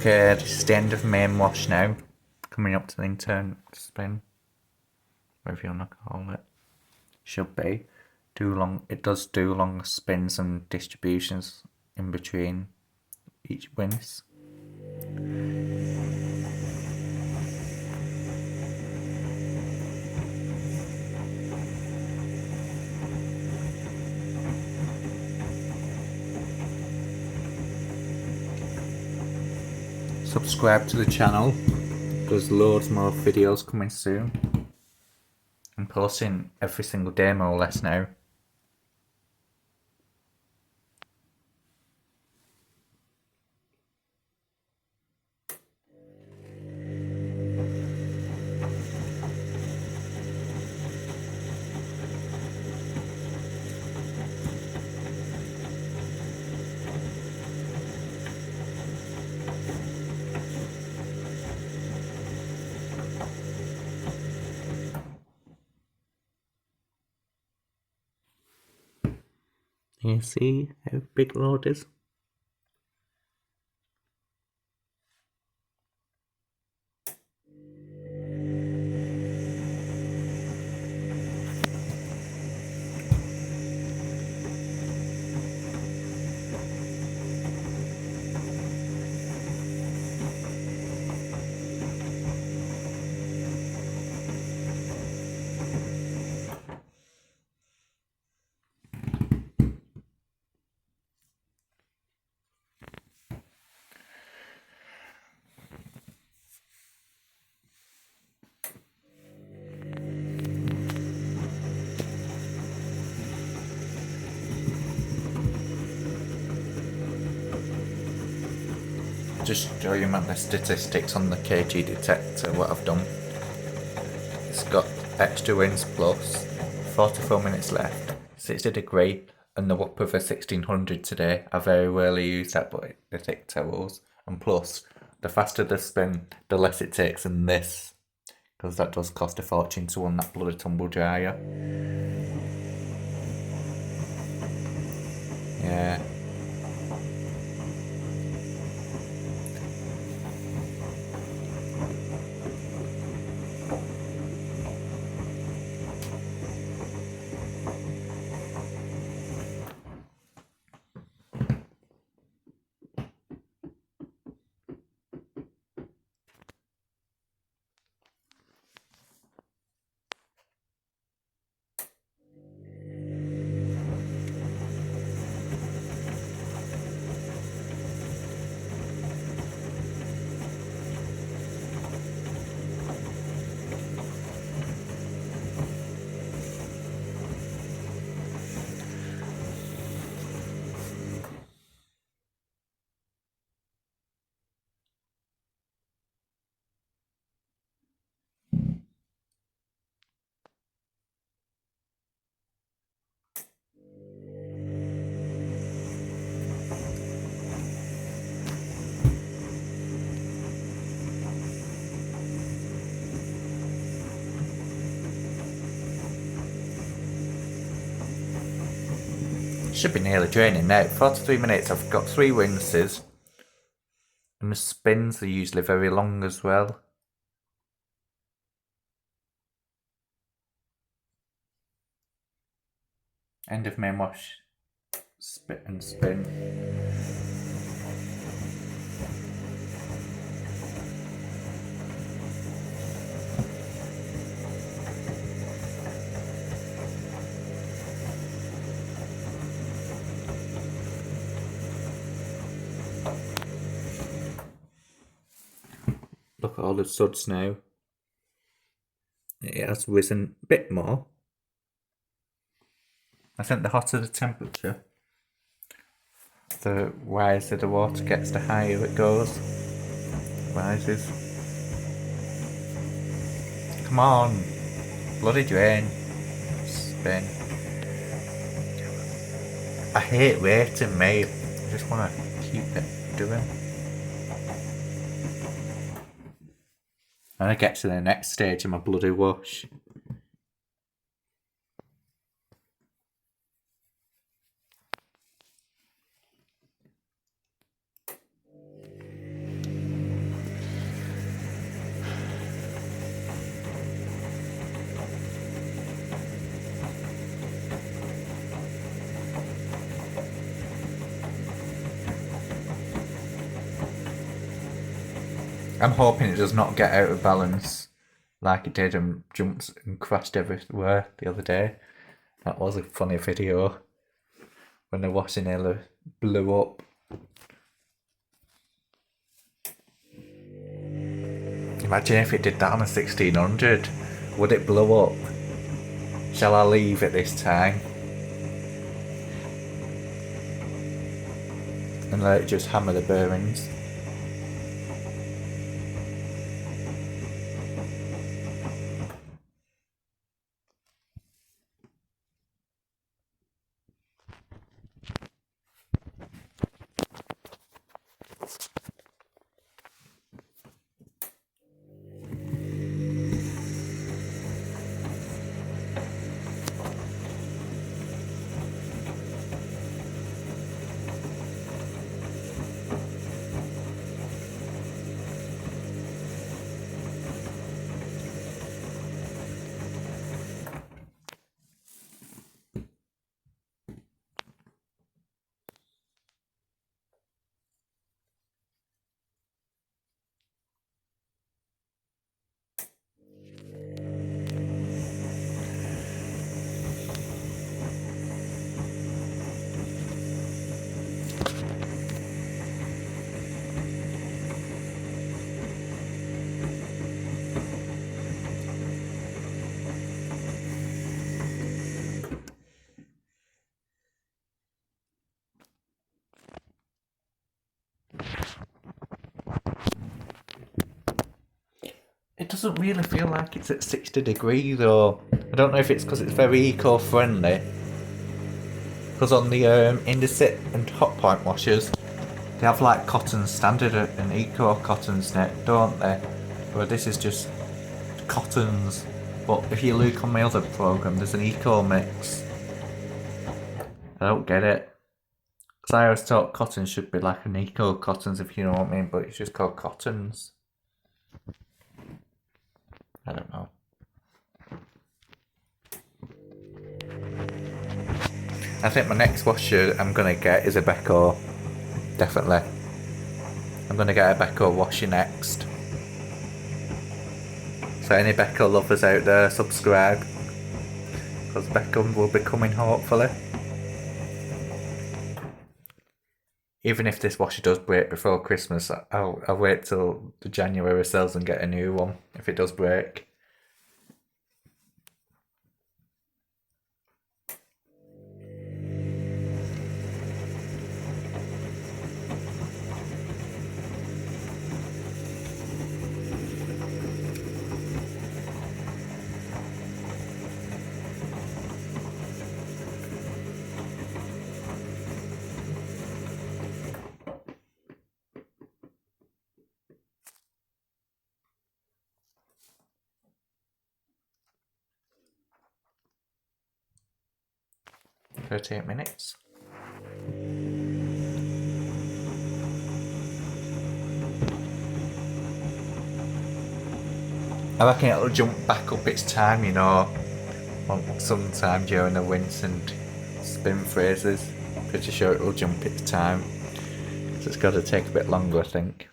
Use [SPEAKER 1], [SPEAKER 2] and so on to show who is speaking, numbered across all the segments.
[SPEAKER 1] Okay, this is the end of main wash now. Coming up to the intern spin. Whatever you want to call it. Should be. It does do long spins and distributions in between each wins. Subscribe to the channel. There's loads more videos coming soon. I'm posting every single day more or less now. You see how big load is? Just show you my statistics on the KG detector, what I've done. It's got extra wins plus, 44 minutes left, 60 degree, and the Whopper for 1600 today. I very rarely use that, but the thick towels. And plus, the faster the spin, the less it takes in this, because that does cost a fortune to run that bloody tumble dryer. Yeah. Should be nearly draining now. 43 minutes, I've got 3 winces. And the spins are usually very long as well. End of main wash. Spit and spin. Look at all the suds now. It has risen a bit more. I think the hotter the temperature, the wiser the water gets, the higher it goes. Rises. Come on. Bloody drain. Spin. I hate waiting, mate. I just want to keep it doing. And I get to the next stage of my bloody wash. I'm hoping it does not get out of balance like it did and jumped and crashed everywhere the other day. That was a funny video when the washing inhaler blew up. Imagine if it did that on a 1600. Would it blow up? Shall I leave at this time? And let it just hammer the bearings? It doesn't really feel like it's at 60 degrees though. I don't know if it's because it's very eco-friendly. Because on the Indesit and Hotpoint washers, they have like cotton standard and eco cottons in it, don't they? But this is just cottons. But if you look on my other program, there's an eco mix. I don't get it. Because I always thought cotton should be like an eco cottons, if you know what I mean, but it's just called cottons. I don't know. I think my next washer I'm gonna get is a Beko. Definitely. I'm gonna get a Beko washer next. So any Beko lovers out there, subscribe. Because Beko will be coming hopefully. Even if this washer does break before Christmas, I'll wait till the January sales and get a new one if it does break. $38 minutes. I reckon it'll jump back up its time, you know, sometime during the winter and spin phrases. Pretty sure it'll jump its time. So it's got to take a bit longer, I think.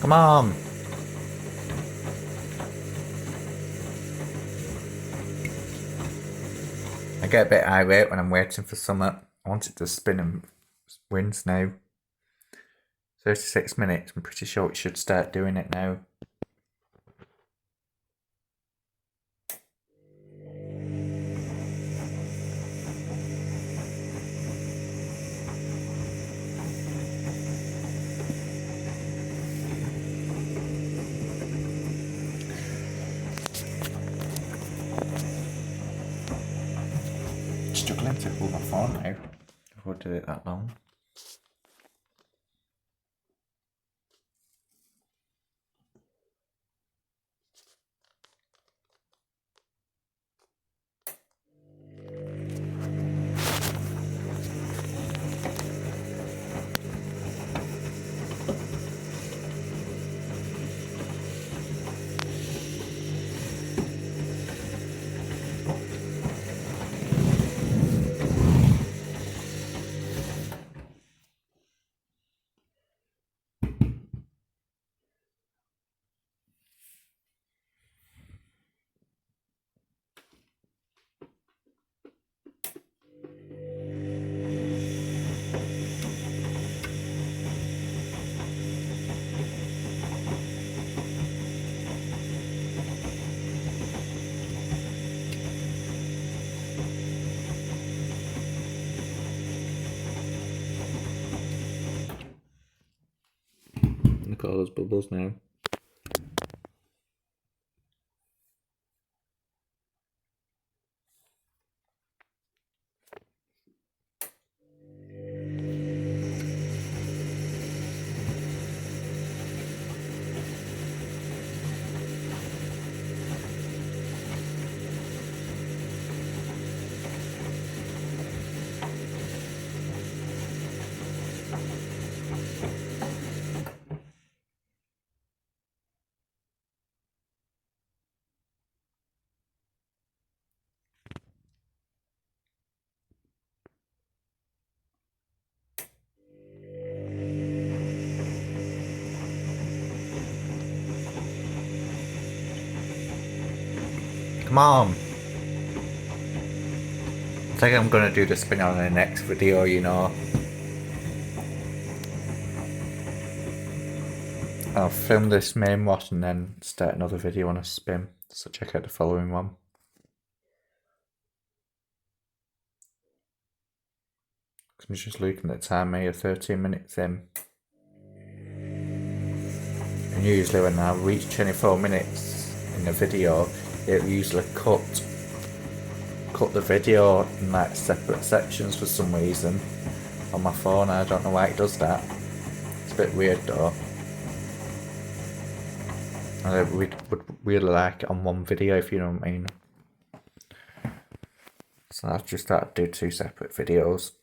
[SPEAKER 1] Come on! I get a bit irate when I'm waiting for something. I want it to spin and wins now. 36 minutes, I'm pretty sure it should start doing it now. Struggling to hold my phone now. I've already did it that long. Look at all those bubbles now. Come on! I think I'm gonna do the spin on the next video, you know. I'll film this main watch and then start another video on a spin. So check out the following one. I'm just looking at the time here, 13 minutes in. And usually when I reach 24 minutes in the video, it'll usually cut the video in like separate sections for some reason on my phone. I don't know why it does that. It's a bit weird though. I would really like it on one video, if you know what I mean. So I've just started to do 2 separate videos.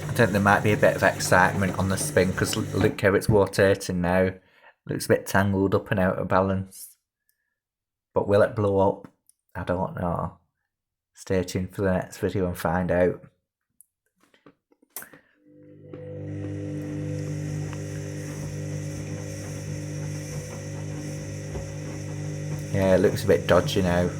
[SPEAKER 1] I think there might be a bit of excitement on the spin because look how it's rotating now. Looks a bit tangled up and out of balance. But will it blow up? I don't know. Stay tuned for the next video and find out. Yeah, it looks a bit dodgy now.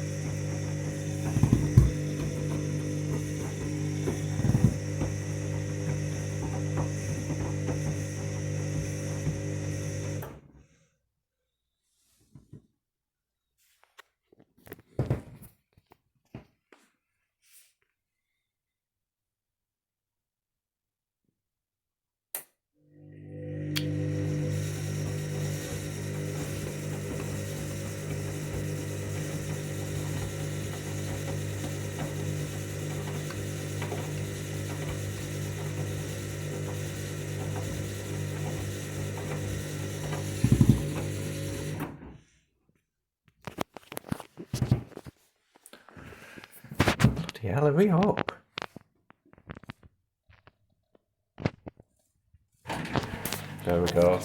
[SPEAKER 1] Bloody hell, hurry up. There we go.